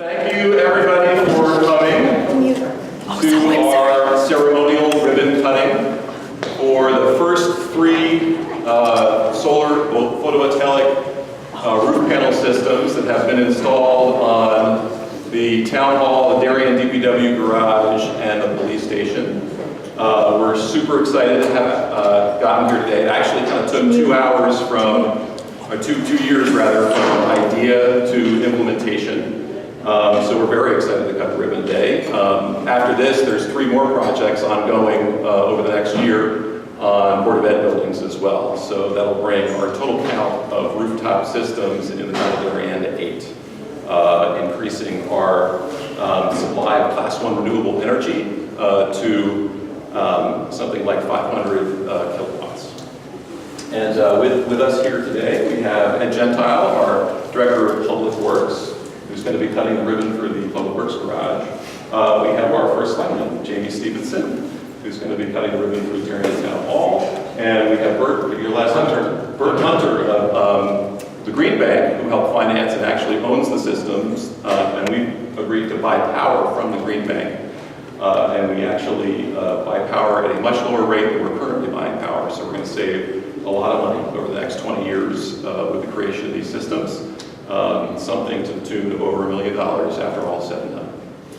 Thank you, everybody, for coming to our ceremonial ribbon cutting for the first three solar photovoltaic roof panel systems that have been installed on the Town Hall, the Darien DPW garage, and the police station. We're super excited to have gotten here today. It actually kind of took 2 hours from, or two years rather, from idea to implementation. So we're very excited to cut the ribbon today. After this, there's 3 more projects ongoing over the next year on Board of Ed buildings as well. So that'll bring our total count of rooftop systems in the Town of Darien to 8, increasing our supply of Class 1 renewable energy to something like 500 kilowatts. And with us here today, we have Ed Gentile, our Director of Public Works, who's going to be cutting the ribbon for the Public Works garage. We have our first lineman, Jamie Stevenson, who's going to be cutting the ribbon for the Darien Town Hall. And we have Bert, your last intern, Bert Hunter of the Green Bank, who helped finance and actually owns the systems. And we agreed to buy power from the Green Bank. And we actually buy power at a much lower rate than we're currently buying power. So we're going to save a lot of money over the next 20 years with the creation of these systems. Something to the tune of over $1 million after all said and done.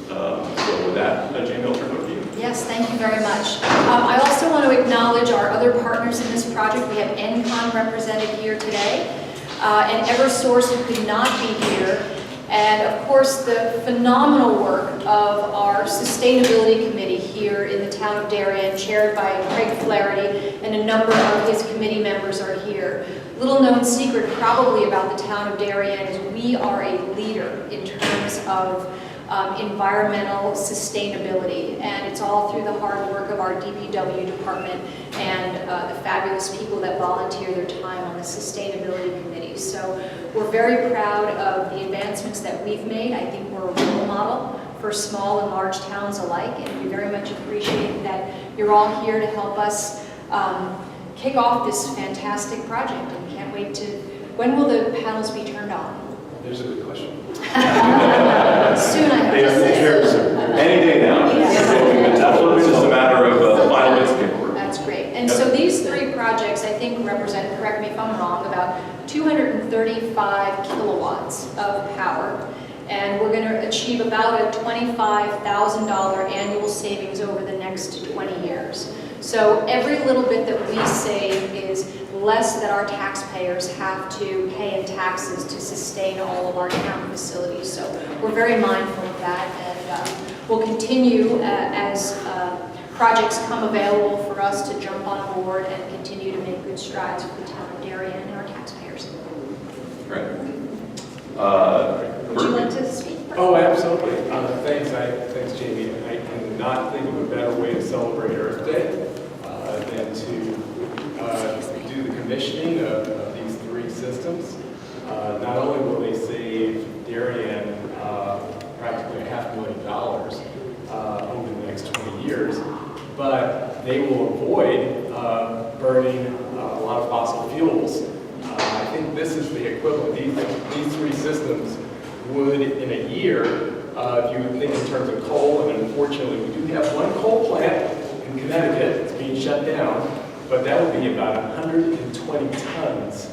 So with that, Jamie, I'll turn it over to you. Yes, thank you very much. I also want to acknowledge our other partners in this project. We have NCON represented here today, and Eversource, who could not be here, and of course the phenomenal work of our Sustainability Committee here in the Town of Darien, chaired by Craig Flaherty, and a number of his committee members are here. Little known secret probably about the Town of Darien is we are a leader in terms of environmental sustainability, and it's all through the hard work of our DPW department and the fabulous people that volunteer their time on the Sustainability Committee. So we're very proud of the advancements that we've made. I think we're a role model for small and large towns alike, and we very much appreciate that you're all here to help us kick off this fantastic project, and can't wait to, when will the panels be turned on? There's a good question. Soon, I hope. Any day now. It's just a matter of final bits of paperwork. That's great. And so these 3 projects, I think, represent, correct me if I'm wrong, about 235 kilowatts of power. And we're going to achieve about a $25,000 annual savings over the next 20 years. So every little bit that we save is less that our taxpayers have to pay in taxes to sustain all of our town facilities. So we're very mindful of that, and we'll continue as projects come available for us to jump on board and continue to make good strides for the Town of Darien and our taxpayers. Great. Would you like to speak? Oh, absolutely. Thanks, Jamie. I cannot think of a better way to celebrate Earth Day than to do the commissioning of these 3 systems. Not only will they save Darien practically $500,000 over the next 20 years, but they will avoid burning a lot of fossil fuels. I think this is the equivalent. These 3 systems would, in a year, if you would think in terms of coal, and unfortunately we do have 1 coal plant in Connecticut, it's being shut down, but that would be about 120 tons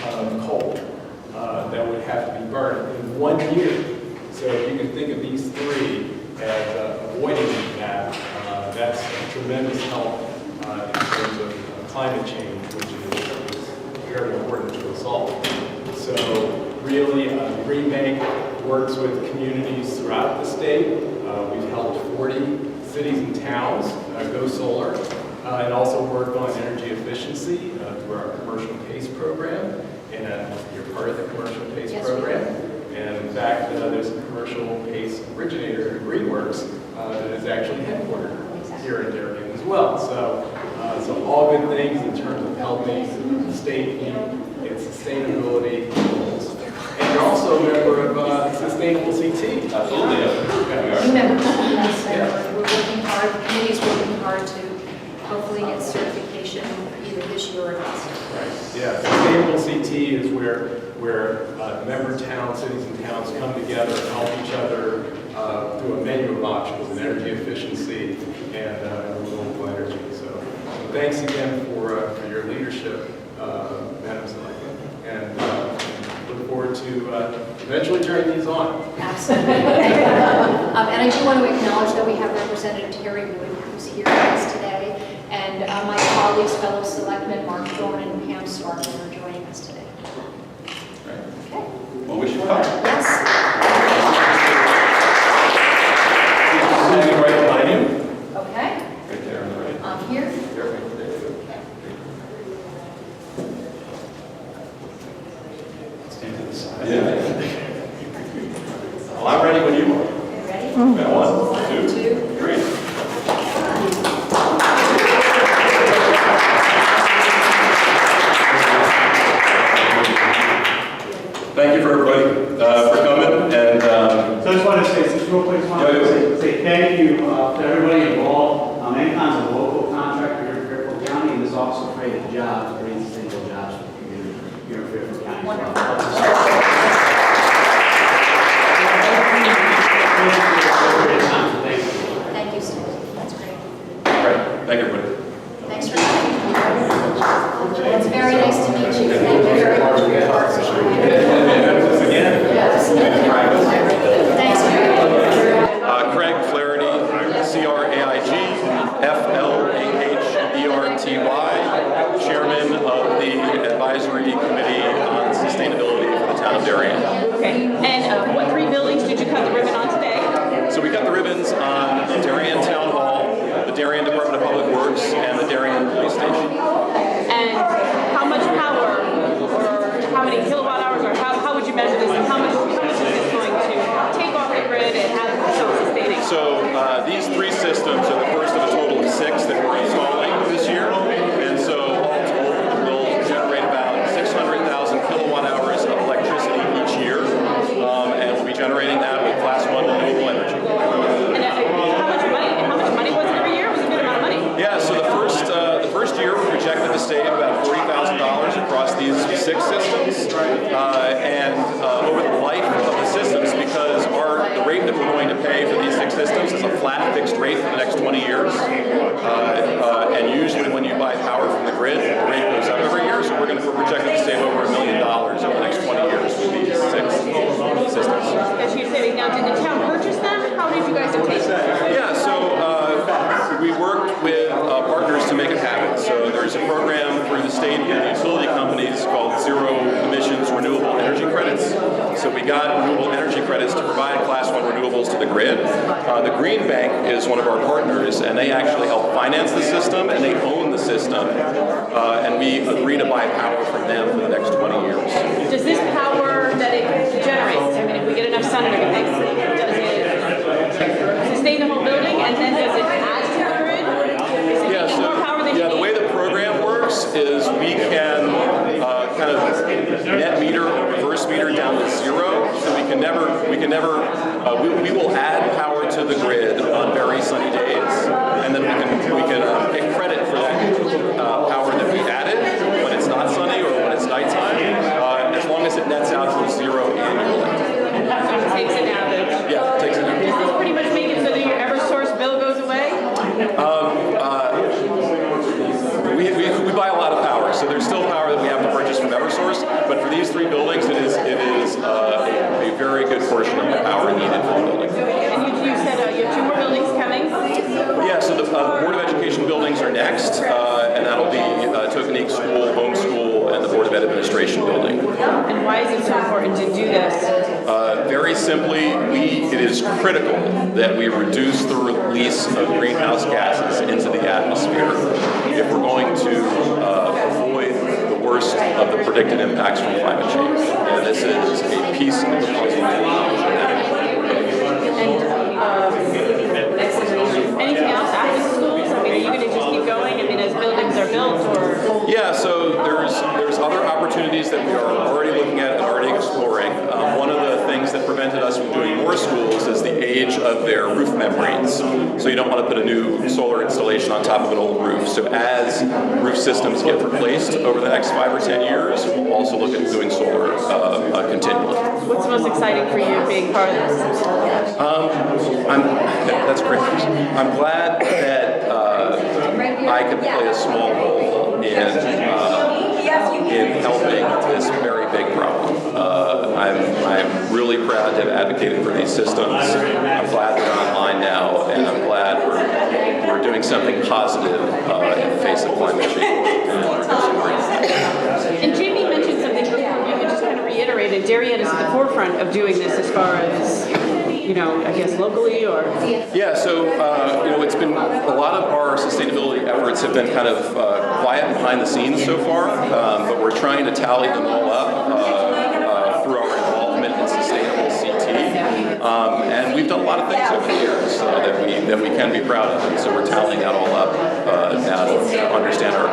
of coal that would have to be burned in 1 year. So if you can think of these 3 as avoiding that, that's a tremendous help in terms of climate change, which is very important to us all. So really, the Green Bank works with communities throughout the state. We've helped 40 cities and towns go solar, and also work on energy efficiency through our commercial PACE program. And you're part of the commercial PACE program. And in fact, there's a commercial PACE originator, GreenWorks, that is actually headquartered here in Darien as well. So all good things in terms of helping the state meet its sustainability goals. And you're also a member of Sustainable CT. Absolutely. We're working hard, the committee's working hard to hopefully get certification either this year or next. Right. Yeah. Sustainable CT is where where member towns, cities and towns come together and help each other through a menu of options in energy efficiency and renewable energy. So thanks again for your leadership, Madam Selectman, and look forward to eventually turning these on. Absolutely. And I do want to acknowledge that we have Representative Terry Wood, who's here with us today, and my colleagues, fellow selectmen, Mark Thorne and Pam Stark, who are joining us today. Okay. Well, wish you luck. Yes. Standing right behind you. Okay. Right there on the right. I'm here. There, right there. Stand to the side. Yeah. Well, I'm ready when you are. Ready? One, two, Two. three. Thank you for everybody for coming. And So I just want to say, just real quick, say thank you to everybody involved. ENCON's a local contractor here in Fairfield County, and this also created jobs, created stable jobs for the community here in Fairfield County. Thank you, Steve. That's great. all right, thank you, everybody. Thanks for coming. Well, it's very nice to meet you. Thank you very much for your partnership. Yes. Thanks, Mary. Craig Flaherty, C-R-A-I-G, F-L-A-H-E-R-T-Y, Chairman of the Advisory Committee on Sustainability for the Town of Darien. Okay, and what 3 buildings did you cut the ribbon on today? So we got the ribbons on Darien Town Hall, the Darien Department of Public Works, and the Darien Police Station. And how much power, or how many kilowatt hours, or how would you measure this? And how much is this going to take off the grid and have it self-sustaining? So these 3 systems are the first of a total of 6 that we're installing this year. And so all told, we'll generate about 600,000 kilowatt hours of electricity each year. And we'll be generating that with Class 1 renewable energy. And how much money was it every year? It was a good amount of money. Yeah, so the first year we projected to save about $40,000 across these 6 systems. Over the life of the systems, because the rate that we're going to pay for these 6 systems is a flat fixed rate for the next 20 years. And usually when you buy power from the grid, the rate goes up every year, so we're projected to save over $1 million over the next 20 years with these 6 systems. That you're saving. Now, did the town purchase them? How did you guys obtain them? Yeah, so we worked with partners to make it happen. So there's a program through the state and the utility companies called Zero Emissions Renewable Energy Credits. So we got renewable energy credits to provide Class 1 renewables to the grid. The Green Bank is one of our partners, and they actually help finance the system, and they own the system. And we agree to buy power from them for the next 20 years. Does this power that it generates, I mean, if we get enough sun and everything, does it sustain the whole building, and then does it add to the grid? Is it making more power than you need? The way the program works is we can kind of net meter or reverse meter down to 0. So we will add power to the grid on very sunny days, and then we can get credit for that power that we added when it's not sunny or when it's nighttime, as long as it nets out to 0 annually. So it takes it down. Yeah, it takes it down. Does this pretty much make it so that your EverSource bill goes away? We buy a lot of power, so there's still power that we have to purchase from EverSource, but for these 3 buildings, it is a very good portion of the power needed for the building. And you said you have 2 more buildings coming? Yeah, so the Board of Education buildings are next, and that'll be Tokeneke School, Holmes School, and the Board of Ed Administration building. And why is it so important to do this? Very simply, it is critical that we reduce the release of greenhouse gases into the atmosphere if we're going to avoid the worst of the predicted impacts from climate change. And this is a piece of the puzzle. And anything else after the schools? I mean, are you going to just keep going? I mean, as buildings are built, or? Yeah, so there's other opportunities that we are already looking at and already exploring. One of the things that prevented us from doing more schools is the age of their roof membranes. So you don't want to put a new solar installation on top of an old roof. So as roof systems get replaced over the next 5 or 10 years, we'll also look at doing solar continually. What's most exciting for you being part of this? That's great. I'm glad that I could play a small role in helping this very big problem. I'm really proud to have advocated for these systems. I'm glad they're online now, and I'm glad we're doing something positive in the face of climate change. And Jamie mentioned something before, you could just kind of reiterate it. Darien is at the forefront of doing this as far as, you know, I guess locally or? Yeah, so, you know, it's been, a lot of our sustainability efforts have been kind of quiet behind the scenes so far, but we're trying to tally them all up through our involvement in sustainable CT. And we've done a lot of things over the years that we can be proud of, and so we're tallying that all up now to understand our